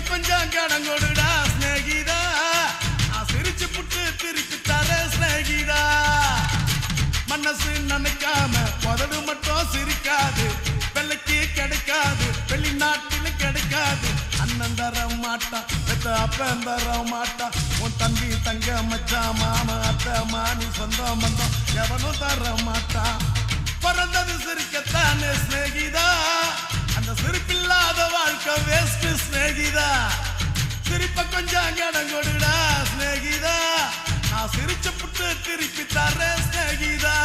கொஞ்சம் கடங்கொடுடா ஸ்நேகிதா, நான் சிரிச்சு புட்டு திருப்பி தர ஸ்நேகிதா. மனசு நினைக்காம உதடு மட்டும் சிரிக்காது, வெள்ளைக்கு கிடைக்காது, வெளிநாட்டிலும் கிடைக்காது. அண்ணன் தர மாட்டான், அப்பன் தர மாட்டான், உன் தம்பி தங்க மச்சான் மாமா அத்தை மானி சொந்தம் பந்தம் எவனும் தர மாட்டான். பிறந்தது சிரிக்கத்தானே ஸ்நேகிதா, அந்த சிரிப்பில்லாத வாழ்க்கை வேஸ்ட் ஸ்நேகிதா. சிரிப்ப கொஞ்சம் கடங்கொடுடா ஸ்நேகிதா, நான் சிரிச்சு புட்டு திருப்பி தரேன் ஸ்நேகிதா.